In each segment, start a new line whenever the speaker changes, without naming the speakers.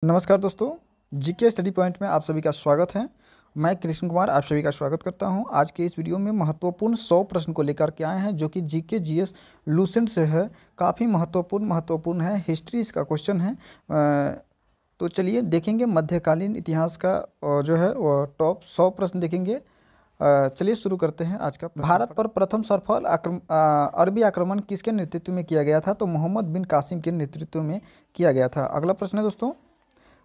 नमस्कार दोस्तों, GK study point में आप सभी का स्वागत है। मैं कृष्ण कुमार आप सभी का स्वागत करता हूं। आज के इस वीडियो में महत्वपूर्ण 100 प्रश्न को लेकर के आए हैं जो कि जीके जीएस लूसेंट से है। काफ़ी महत्वपूर्ण है। हिस्ट्री इसका क्वेश्चन है। तो चलिए देखेंगे मध्यकालीन इतिहास का जो है वो टॉप 100 प्रश्न देखेंगे। चलिए शुरू करते हैं आज का। भारत पर प्रथम सफल अरबी आक्रमण किसके नेतृत्व में किया गया था? तो मोहम्मद बिन कासिम के नेतृत्व में किया गया था। अगला प्रश्न है दोस्तों,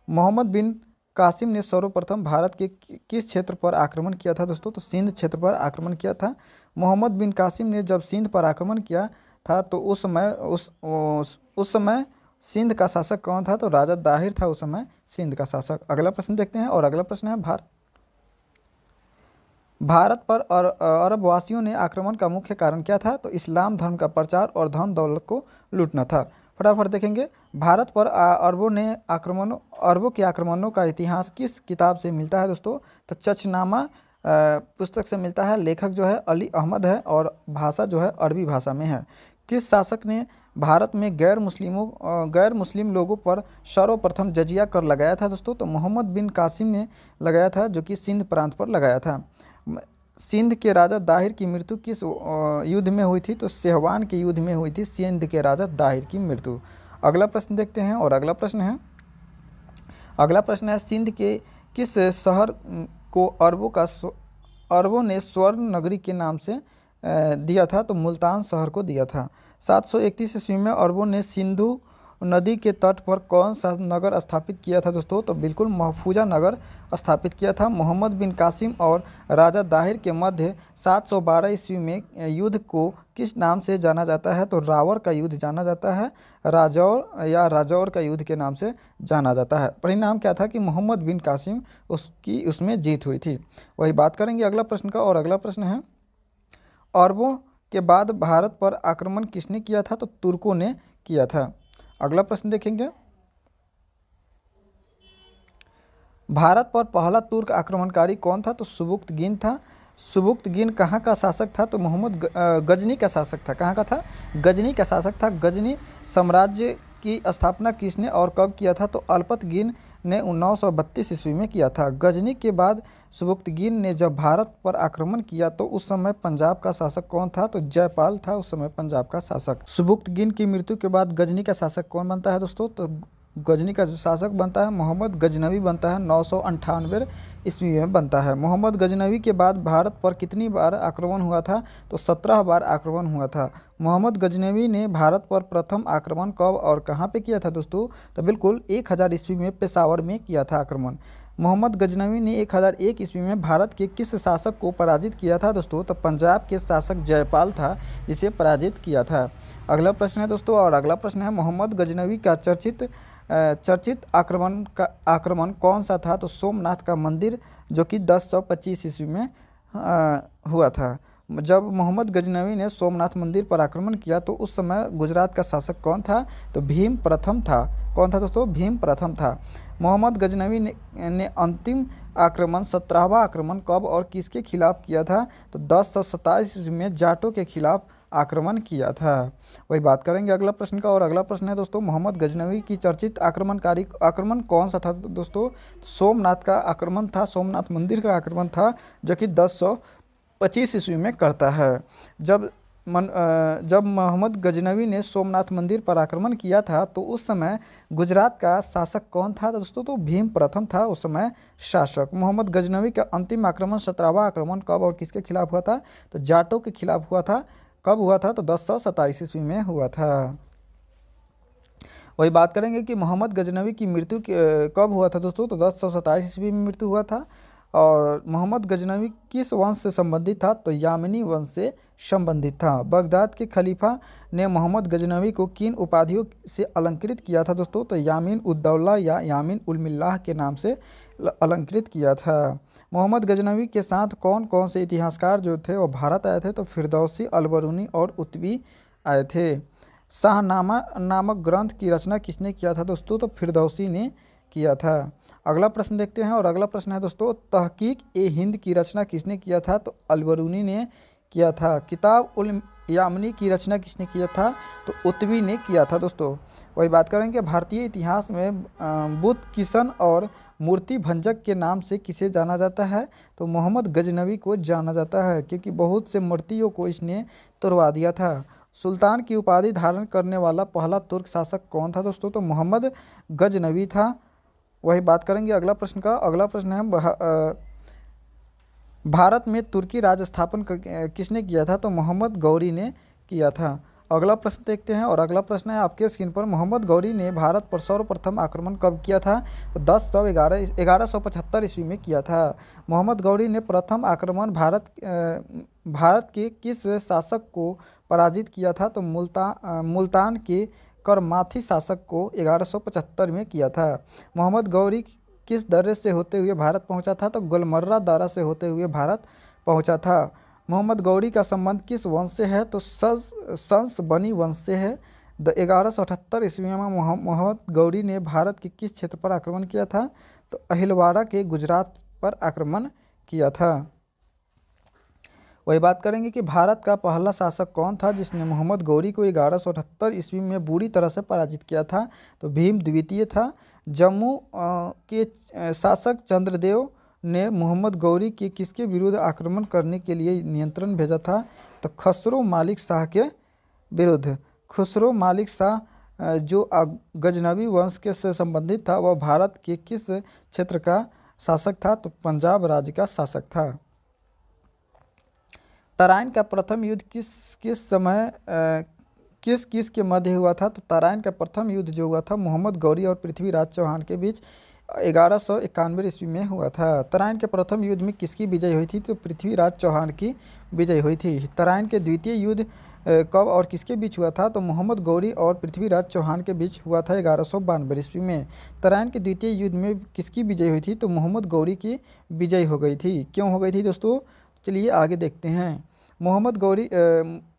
मोहम्मद बिन कासिम ने सर्वप्रथम भारत के किस क्षेत्र पर आक्रमण किया था? दोस्तों तो सिंध क्षेत्र पर आक्रमण किया था। मोहम्मद बिन कासिम ने जब सिंध पर आक्रमण किया था तो उस समय सिंध का शासक कौन था? तो राजा दाहिर था उस समय सिंध का शासक। अगला प्रश्न देखते हैं और अगला प्रश्न है भारत पर अरब वासियों ने आक्रमण का मुख्य कारण क्या था? तो इस्लाम धर्म का प्रचार और धन दौलत को लूटना था। फटाफट देखेंगे, भारत पर अरबों के आक्रमणों का इतिहास किस किताब से मिलता है? दोस्तों तो चचनामा पुस्तक से मिलता है। लेखक जो है अली अहमद है और भाषा जो है अरबी भाषा में है। किस शासक ने भारत में गैर मुस्लिम लोगों पर सर्वप्रथम जजिया कर लगाया था? दोस्तों तो मोहम्मद बिन कासिम ने लगाया था, जो कि सिंध प्रांत पर लगाया था। सिंध के राजा दाहिर की मृत्यु किस युद्ध में हुई थी? तो सेहवान के युद्ध में हुई थी सिंध के राजा दाहिर की मृत्यु। अगला प्रश्न देखते हैं और अगला प्रश्न है सिंध के किस शहर को अरबों ने स्वर्ण नगरी के नाम से दिया था? तो मुल्तान शहर को दिया था। 731 ईस्वी में अरबों ने सिंधु नदी के तट पर कौन सा नगर स्थापित किया था? दोस्तों तो बिल्कुल महफूजा नगर स्थापित किया था। मोहम्मद बिन कासिम और राजा दाहिर के मध्य 712 ईस्वी में युद्ध को किस नाम से जाना जाता है? तो रावर का युद्ध जाना जाता है। राजौर का युद्ध के नाम से जाना जाता है। परिणाम क्या था कि मोहम्मद बिन कासिम उसमें जीत हुई थी। वही बात करेंगे अगला प्रश्न का। और अगला प्रश्न है, अरबों के बाद भारत पर आक्रमण किसने किया था? तो तुर्कों ने किया था। अगला प्रश्न देखेंगे, भारत पर पहला तुर्क आक्रमणकारी कौन था? तो सुबुक्तगिन था। सुबुक्तगिन कहाँ का शासक था? तो मोहम्मद गजनी का शासक था। कहाँ का था? गजनी का शासक था। गजनी साम्राज्य की स्थापना किसने और कब किया था? तो अल्पतगिन ने 932 ईस्वी में किया था। गजनी के बाद सुबुक्तगिन ने जब भारत पर आक्रमण किया तो उस समय पंजाब का शासक कौन था? तो जयपाल था उस समय पंजाब का शासक। सुबुक्तगिन की मृत्यु के बाद गजनी का शासक कौन बनता है? दोस्तों तो गजनी का जो शासक बनता है मोहम्मद गजनवी बनता है। 998 ईस्वी में बनता है। मोहम्मद गजनवी के बाद भारत पर कितनी बार आक्रमण हुआ था? तो 17 बार आक्रमण हुआ था। मोहम्मद गजनवी ने भारत पर प्रथम आक्रमण कब और कहाँ पे किया था? दोस्तों तो बिल्कुल 1000 ईस्वी में पेशावर में किया था आक्रमण। मोहम्मद गजनवी ने 1001 ईस्वी में भारत के किस शासक को पराजित किया था? दोस्तों तो पंजाब के शासक जयपाल था जिसे पराजित किया था। अगला प्रश्न है दोस्तों और अगला प्रश्न है, मोहम्मद गजनवी का चर्चित आक्रमण कौन सा था? तो सोमनाथ का मंदिर, जो कि 1025 ईस्वी में हुआ था। जब मोहम्मद गजनवी ने सोमनाथ मंदिर पर आक्रमण किया तो उस समय गुजरात का शासक कौन था? तो भीम प्रथम था। कौन था दोस्तों? भीम प्रथम था। मोहम्मद गजनवी ने अंतिम आक्रमण 17वां आक्रमण कब और किसके खिलाफ किया था? तो 1027 ईस्वी में जाटों के खिलाफ आक्रमण किया था। वही बात करेंगे अगला प्रश्न का। और अगला प्रश्न है दोस्तों, मोहम्मद गजनवी की चर्चित आक्रमण कौन सा था? दोस्तों सोमनाथ का आक्रमण था। सोमनाथ मंदिर का आक्रमण था, जो कि 1025 ईस्वी में करता है। जब मोहम्मद गजनवी ने सोमनाथ मंदिर पर आक्रमण किया था तो उस समय गुजरात का शासक कौन था? दोस्तों तो भीम प्रथम था उस समय शासक। मोहम्मद गजनवी का अंतिम आक्रमण 17वां आक्रमण कब और किसके खिलाफ हुआ था? तो जाटों के खिलाफ हुआ था। कब हुआ था? तो 1027 ईस्वी में हुआ था। वही बात करेंगे कि मोहम्मद गजनवी की मृत्यु कब हुआ था? दोस्तों तो 1027 ईस्वी में मृत्यु हुआ था। और मोहम्मद गजनवी किस वंश से संबंधित था? तो यामिनी वंश से संबंधित था। बगदाद के खलीफा ने मोहम्मद गजनवी को किन उपाधियों से अलंकृत किया था? दोस्तों तो यामीन उद्दौला या यामीन उल मिल्लाह के नाम से अलंकृत किया था। मोहम्मद गजनवी के साथ कौन कौन से इतिहासकार जो थे वो भारत आए थे? तो फिरदौसी, अलबरूनी और उतबी आए थे। शाहनामा नामक ग्रंथ की रचना किसने किया था? दोस्तों तो फिरदौसी ने किया था। अगला प्रश्न देखते हैं और अगला प्रश्न है दोस्तों, तहकीक ए हिंद की रचना किसने किया था? तो अलबरूनी ने किया था। किताब यामिनी की रचना किसने किया था? तो उतवी ने किया था दोस्तों। वही बात करेंगे भारतीय इतिहास में बुद्ध किशन और मूर्ति भंजक के नाम से किसे जाना जाता है? तो मोहम्मद गजनवी को जाना जाता है, क्योंकि बहुत से मूर्तियों को इसने तोड़वा दिया था। सुल्तान की उपाधि धारण करने वाला पहला तुर्क शासक कौन था दोस्तों? तो मोहम्मद गजनवी था। वही बात करेंगे अगला प्रश्न का। अगला प्रश्न है भारत में तुर्की राज स्थापन किसने किया था? तो मोहम्मद गौरी ने किया था। अगला प्रश्न देखते हैं, और अगला प्रश्न है आपके स्क्रीन पर, मोहम्मद गौरी ने भारत पर सर्वप्रथम आक्रमण कब किया था? तो 1175 ईस्वी में किया था। मोहम्मद गौरी ने प्रथम आक्रमण भारत के किस शासक को पराजित किया था? तो मुल्तान के करमाथी शासक को 1175 में किया था। मोहम्मद गौरी किस दर्रे से होते हुए भारत पहुंचा था? तो गुलमर्रा दर्रा से होते हुए भारत पहुंचा था। मोहम्मद गौरी का संबंध किस वंश से है? तो संस बनी वंश से है। 1178 ईस्वी में मोहम्मद गौरी ने भारत के किस क्षेत्र पर आक्रमण किया था? तो अहिलवाड़ा के गुजरात पर आक्रमण किया था। वही बात करेंगे कि भारत का पहला शासक कौन था जिसने मोहम्मद गौरी को 1178 ईस्वी में बुरी तरह से पराजित किया था? तो भीम द्वितीय था। जम्मू के शासक चंद्रदेव ने मोहम्मद गौरी के किसके विरुद्ध आक्रमण करने के लिए नियंत्रण भेजा था? तो खसरो मालिक शाह के विरुद्ध। खुसरो मालिक शाह जो गजनवी वंश के से संबंधित था, वह भारत के किस क्षेत्र का शासक था? तो पंजाब राज्य का शासक था। तराइन का प्रथम युद्ध किस समय किस के मध्य हुआ था? तो तराइन का प्रथम युद्ध जो हुआ था मोहम्मद गौरी और पृथ्वीराज चौहान के बीच 1191 ईस्वी में हुआ था। तराइन के प्रथम युद्ध में किसकी विजय हुई थी? तो पृथ्वीराज चौहान की विजय हुई थी। तराइन के द्वितीय युद्ध कब और किसके बीच हुआ था? तो मोहम्मद गौरी और पृथ्वीराज चौहान के बीच हुआ था 1192 ईस्वी में। तराइन के द्वितीय युद्ध में किसकी विजय हुई थी? तो मोहम्मद गौरी की विजय हो गई थी। क्यों हो गई थी दोस्तों? चलिए आगे देखते हैं। मोहम्मद गौरी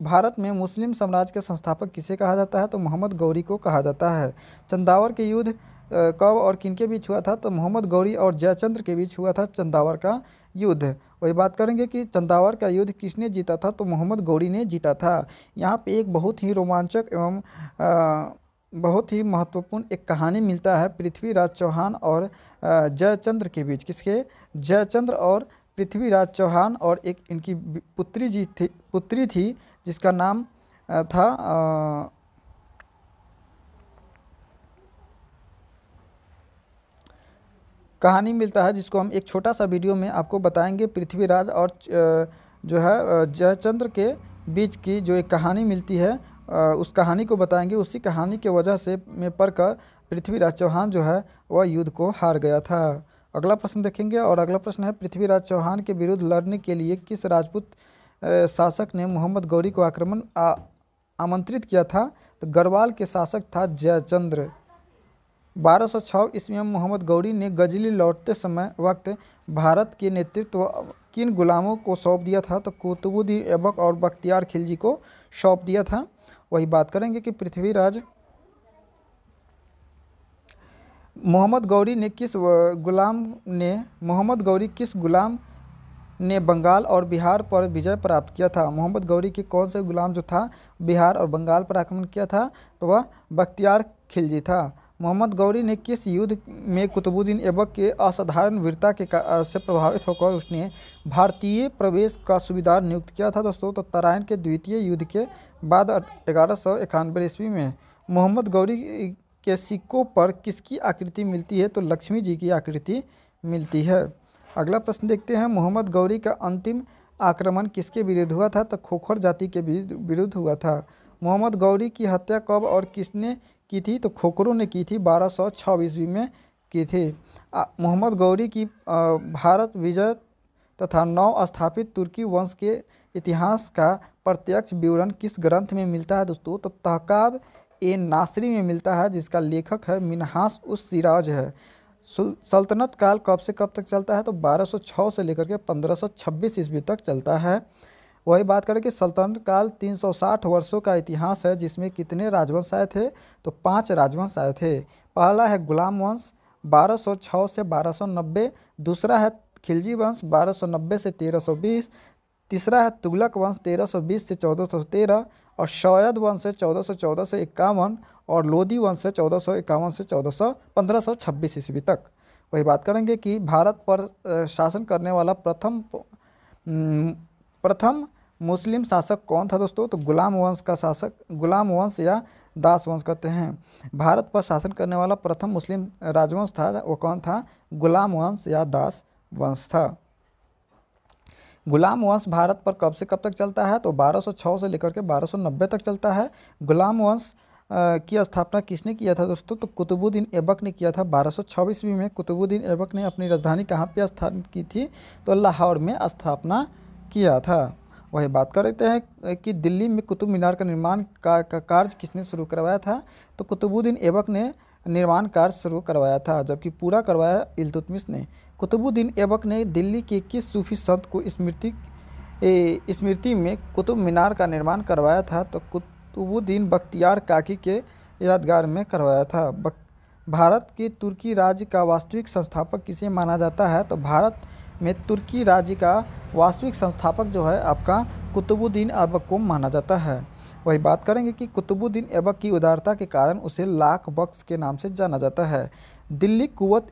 भारत में मुस्लिम साम्राज्य के संस्थापक किसे कहा जाता है? तो मोहम्मद गौरी को कहा जाता है। चंदावर के युद्ध कब और किनके बीच हुआ था? तो मोहम्मद गौरी और जयचंद्र के बीच हुआ था चंदावर का युद्ध। वही बात करेंगे कि चंदावर का युद्ध किसने जीता था? तो मोहम्मद गौरी ने जीता था। यहाँ पे एक बहुत ही रोमांचक एवं बहुत ही महत्वपूर्ण एक कहानी मिलता है पृथ्वीराज चौहान और जयचंद्र के बीच। किसके? जयचंद्र और पृथ्वीराज चौहान, और एक इनकी पुत्री थी जिसका नाम था कहानी मिलता है, जिसको हम एक छोटा सा वीडियो में आपको बताएंगे। पृथ्वीराज और जो है जयचंद्र के बीच की जो एक कहानी मिलती है, उस कहानी को बताएंगे। उसी कहानी के वजह से में पढ़कर पृथ्वीराज चौहान जो है वह युद्ध को हार गया था। अगला प्रश्न देखेंगे, और अगला प्रश्न है पृथ्वीराज चौहान के विरुद्ध लड़ने के लिए किस राजपूत शासक ने मोहम्मद गौरी को आमंत्रित किया था? तो गढ़वाल के शासक था जयचंद्र। 1206 ईस्वी में मोहम्मद गौरी ने गजनी लौटते समय वक्त भारत के नेतृत्व किन गुलामों को सौंप दिया था? तो कुतुबुद्दीन ऐबक और बख्तियार खिलजी को सौंप दिया था। वही बात करेंगे कि मोहम्मद गौरी किस गुलाम ने बंगाल और बिहार पर विजय प्राप्त किया था? मोहम्मद गौरी के कौन से गुलाम जो था बिहार और बंगाल पर आक्रमण किया था? तो वह बख्तियार खिलजी था। मोहम्मद गौरी ने किस युद्ध में कुतुबुद्दीन ऐबक के असाधारण वीरता से प्रभावित होकर उसने भारतीय प्रवेश का सूबेदार नियुक्त किया था दोस्तों? तो तराइन के द्वितीय युद्ध के बाद 1191 ईस्वी में। मोहम्मद गौरी के सिक्कों पर किसकी आकृति मिलती है? तो लक्ष्मी जी की आकृति मिलती है। अगला प्रश्न देखते हैं, मोहम्मद गौरी का अंतिम आक्रमण किसके विरुद्ध हुआ था? तो खोखर जाति के विरुद्ध हुआ था। मोहम्मद गौरी की हत्या कब और किसने की थी? तो खोखरों ने की थी, 1206 ईस्वी में की थी। मोहम्मद गौरी की भारत विजय तथा नव स्थापित तुर्की वंश के इतिहास का प्रत्यक्ष विवरण किस ग्रंथ में मिलता है दोस्तों? तो तहकाब ए नासरी में मिलता है, जिसका लेखक है मिन्हास उस सिराज है। सल्तनत काल कब से कब तक चलता है? तो 1206 से लेकर के 1526 ईस्वी तक चलता है। वही बात करें कि सल्तनत काल 360 वर्षों का इतिहास है, जिसमें कितने राजवंश आए थे? तो 5 राजवंश आए थे। पहला है गुलाम वंश 1206 से 1290, दूसरा है खिलजी वंश 1290 से 1320, तीसरा है तुगलक वंश 1320 से 1413 और सौयद वंश से 1414 से 51 और लोदी वंश से 1451 से 1526 ईस्वी तक। वही बात करेंगे कि भारत पर शासन करने वाला प्रथम मुस्लिम शासक कौन था दोस्तों? तो गुलाम वंश का शासक, गुलाम वंश या दास वंश कहते हैं। भारत पर शासन करने वाला प्रथम मुस्लिम राजवंश था वो कौन था? गुलाम वंश या दास वंश था। गुलाम वंश भारत पर कब से कब तक चलता है? तो 1206 से लेकर के 1290 तक चलता है। गुलाम वंश की स्थापना किसने किया था दोस्तों? तो कुतुबुद्दीन ऐबक ने किया था 1226 ईस्वी में। कुतुबुद्दीन ऐबक ने अपनी राजधानी कहाँ पे स्थापित की थी? तो लाहौर में स्थापना किया था। वही बात करते हैं कि दिल्ली में कुतुब मीनार का निर्माण का कार्य किसने शुरू करवाया था? तो कुतुबुद्दीन ऐबक ने निर्माण कार्य शुरू करवाया था, जबकि पूरा करवाया इल्तुतमिश ने। कुतुबुद्दीन ऐबक ने दिल्ली के किस सूफी संत को स्मृति में कुतुब मीनार का निर्माण करवाया था? तो कुतुबुद्दीन बख्तियार काकी के यादगार में करवाया था। भारत के तुर्की राज्य का वास्तविक संस्थापक किसे माना जाता है? तो भारत में तुर्की राज्य का वास्तविक संस्थापक जो है आपका कुतुबुद्दीन ऐबक को माना जाता है। वही बात करेंगे कि कुतुबुद्दीन ऐबक की उदारता के कारण उसे लाख बख्श के नाम से जाना जाता है। दिल्ली कुवत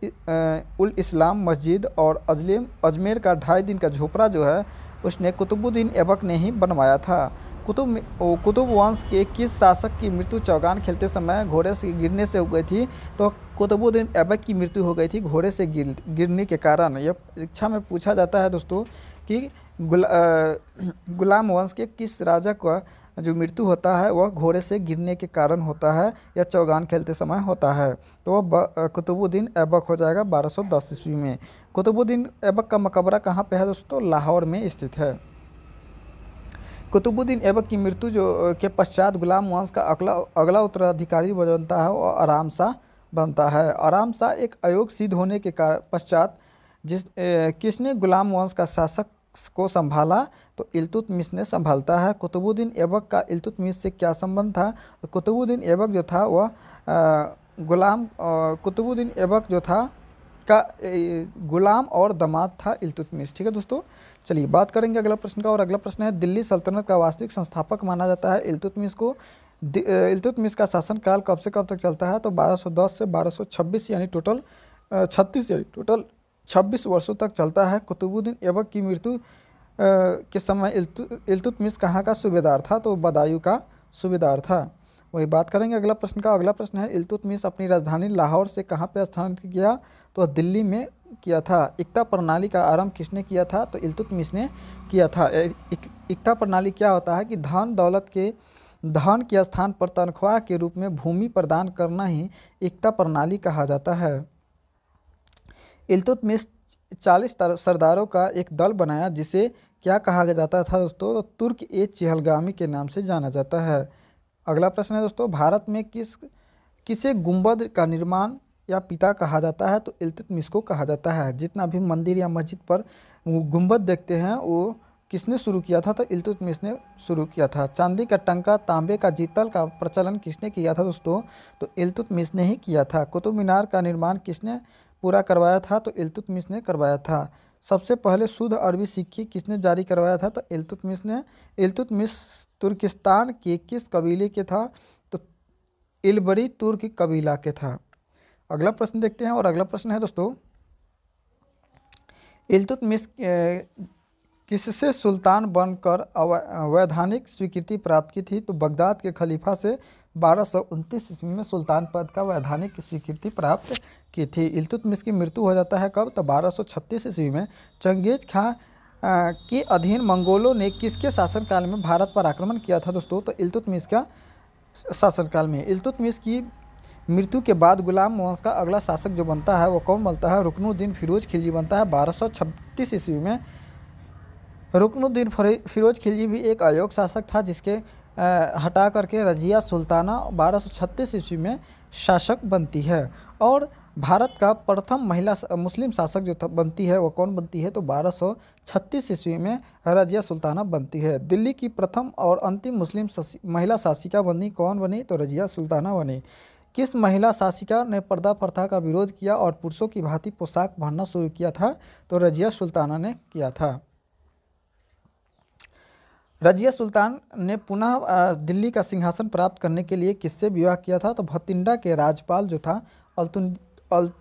उल इस्लाम मस्जिद और अजमेर का 2.5 दिन का झोपड़ा जो है उसने कुतुबुद्दीन ऐबक ने ही बनवाया था। कुतुब वंश के किस शासक की मृत्यु चौगान खेलते समय घोड़े से गिरने से हो गई थी? तो कुतुबुद्दीन ऐबक की मृत्यु हो गई थी घोड़े से गिरने के कारण। यह परीक्षा में पूछा जाता है दोस्तों कि गुलाम वंश के किस राजा का जो मृत्यु होता है वह घोड़े से गिरने के कारण होता है या चौगान खेलते समय होता है? तो वह कुतुबुद्दीन ऐबक हो जाएगा 1210 ईस्वी में। कुतुबुद्दीन ऐबक का मकबरा कहाँ पे है दोस्तों? लाहौर में स्थित है। कुतुबुद्दीन ऐबक की मृत्यु के पश्चात गुलाम वंश का अगला उत्तराधिकारी बनता है और आराम शाह बनता है। आराम शाह एक अयोग्य सिद्ध होने के पश्चात किसने गुलाम वंश का शासक को संभाला? तो इल्तुतमिश ने संभालता है। कुतुबुद्दीन ऐबक का इल्तुतमिश से क्या संबंध था? तो कुतुबुद्दीन ऐबक जो था वह कुतुबुद्दीन ऐबक जो था का गुलाम और दामाद था इल्तुतमिश। ठीक है दोस्तों, चलिए बात करेंगे अगला प्रश्न का। और अगला प्रश्न है दिल्ली सल्तनत का वास्तविक संस्थापक माना जाता है इल्तुतमिश को। इल्तुतमिश का शासनकाल कब से कब तक चलता है? तो 1210 से 1226 यानी टोटल 26 वर्षों तक चलता है। कुतुबुद्दीन ऐबक की मृत्यु के समय इल्तुतमिश कहाँ का सूबेदार था? तो बदायूं का सूबेदार था। वही बात करेंगे अगला प्रश्न का। अगला प्रश्न है इल्तुतमिश अपनी राजधानी लाहौर से कहाँ पे स्थानांतरित किया? तो दिल्ली में किया था। इक्ता प्रणाली का आरंभ किसने किया था? तो इल्तुतमिश ने किया था। इक्ता प्रणाली क्या होता है कि धन के स्थान पर तनख्वाह के रूप में भूमि प्रदान करना ही इक्ता प्रणाली कहा जाता है। इल्तुतमिश 40 सरदारों का एक दल बनाया जिसे क्या कहा जाता था दोस्तों? तो तुर्क ए चहलगामी के नाम से जाना जाता है। अगला प्रश्न है दोस्तों भारत में किसे गुंबद का निर्माण या पिता कहा जाता है? तो इल्तुतमिश को कहा जाता है। जितना भी मंदिर या मस्जिद पर गुंबद देखते हैं वो किसने शुरू किया था? तो इल्तुतमिश ने शुरू किया था। चांदी का टंका, तांबे का जीतल का प्रचलन किसने किया था दोस्तों? तो इल्तुतमिश ने ही किया था। कुतुब मीनार का निर्माण किसने पूरा करवाया था? तो इल्तुतमिश ने करवाया था। सबसे पहले शुद्ध अरबी सिक्के किसने जारी करवाया था? तो इल्तुतमिश ने। इल्तुतमिश तुर्किस्तान के किस कबीले के था? तो इलबरी तुर्क कबीला के था। अगला प्रश्न देखते हैं। और अगला प्रश्न है दोस्तों इल्तुतमिश किससे सुल्तान बनकर वैधानिक स्वीकृति प्राप्त की थी? तो बगदाद के खलीफा से 1229 ईस्वी में सुल्तान पद का वैधानिक स्वीकृति प्राप्त की थी। इल्तुतमिश की मृत्यु हो जाता है कब? तो 1236 ईस्वी में। चंगेज खां के अधीन मंगोलों ने किसके शासनकाल में भारत पर आक्रमण किया था दोस्तों? तो इल्तुतमिश का शासनकाल में। इल्तुतमिश की मृत्यु के बाद गुलाम वंश का अगला शासक जो बनता है वो कौन बनता है? रुकनुद्दीन फिरोज खिलजी बनता है 1236 ईस्वी में। रुकनुद्दीन फिरोज खिलजी भी एक अयोग्य शासक था जिसके हटा करके रजिया सुल्ताना 1236 ईस्वी में शासक बनती है। और भारत का प्रथम महिला मुस्लिम शासक जो बनती है वो कौन बनती है? तो 1236 ईस्वी में रजिया सुल्ताना बनती है। दिल्ली की प्रथम और अंतिम मुस्लिम महिला शासिका बनी कौन बनी? तो रजिया सुल्ताना बनी। किस महिला शासिका ने पर्दा प्रथा का विरोध किया और पुरुषों की भांति पोशाक पहनना शुरू किया था? तो रजिया सुल्ताना ने किया था। रजिया सुल्तान ने पुनः दिल्ली का सिंहासन प्राप्त करने के लिए किससे विवाह किया था? तो भटिंडा के राज्यपाल जो था अल्तुन अल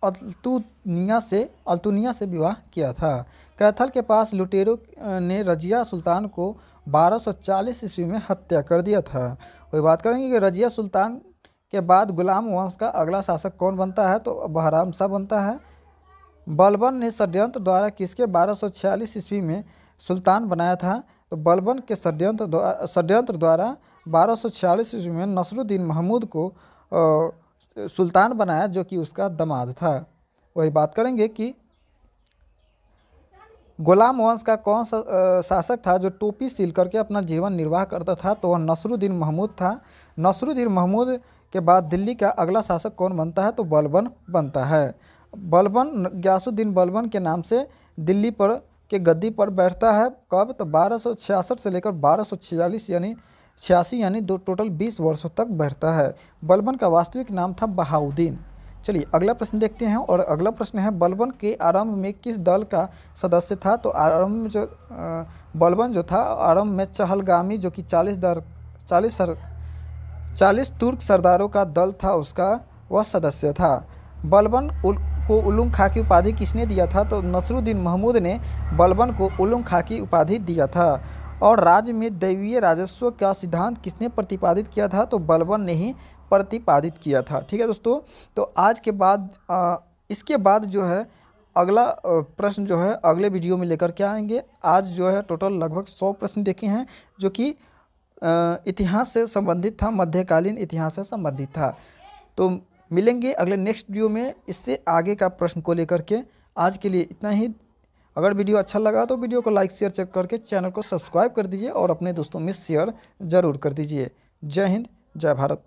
अल्तुनिया से विवाह किया था। कैथल के पास लुटेरों ने रजिया सुल्तान को 1240 ईस्वी में हत्या कर दिया था। वही बात करेंगे कि रजिया सुल्तान के बाद गुलाम वंश का अगला शासक कौन बनता है? तो बहराम शाह बनता है। बलबन ने षड्यंत्र द्वारा किसके 1246 ईस्वी में सुल्तान बनाया था? तो बलबन के षड्यंत्र द्वारा 1246 ईस्वी में नसरुद्दीन महमूद को सुल्तान बनाया, जो कि उसका दामाद था। वही बात करेंगे कि गुलाम वंश का कौन सा शासक था जो टोपी सिल करके अपना जीवन निर्वाह करता था? तो वह नसरुद्दीन महमूद था। नसरुद्दीन महमूद के बाद दिल्ली का अगला शासक कौन बनता है? तो बलबन बनता है। बलबन गयासुद्दीन बलबन के नाम से दिल्ली पर के गद्दी पर बैठता है। कब? तो 1266 से लेकर 1246 यानी 86 यानी टोटल 20 वर्षों तक बैठता है। बलबन का वास्तविक नाम था बहाउद्दीन। चलिए अगला प्रश्न देखते हैं, और अगला प्रश्न है बलबन के आरंभ में किस दल का सदस्य था? तो आरंभ में जो बलबन जो था आरंभ में चहलगामी, जो कि 40 तुर्क सरदारों का दल था, उसका वह सदस्य था। बलबन को उलुग खां की उपाधि किसने दिया था? तो नसरुद्दीन महमूद ने बलबन को उलुग खां की उपाधि दिया था। और राज्य में दैवीय राजस्व का सिद्धांत किसने प्रतिपादित किया था? तो बलबन ने ही प्रतिपादित किया था। ठीक है दोस्तों, तो आज के बाद इसके बाद जो है अगला प्रश्न जो है अगले वीडियो में लेकर के आएंगे। आज जो है टोटल लगभग 100 प्रश्न देखे हैं, जो कि इतिहास से संबंधित था, मध्यकालीन इतिहास से संबंधित था। तो मिलेंगे अगले नेक्स्ट वीडियो में इससे आगे का प्रश्न को लेकर के। आज के लिए इतना ही। अगर वीडियो अच्छा लगा तो वीडियो को लाइक शेयर चेक करके चैनल को सब्सक्राइब कर दीजिए और अपने दोस्तों में शेयर ज़रूर कर दीजिए। जय हिंद, जय भारत।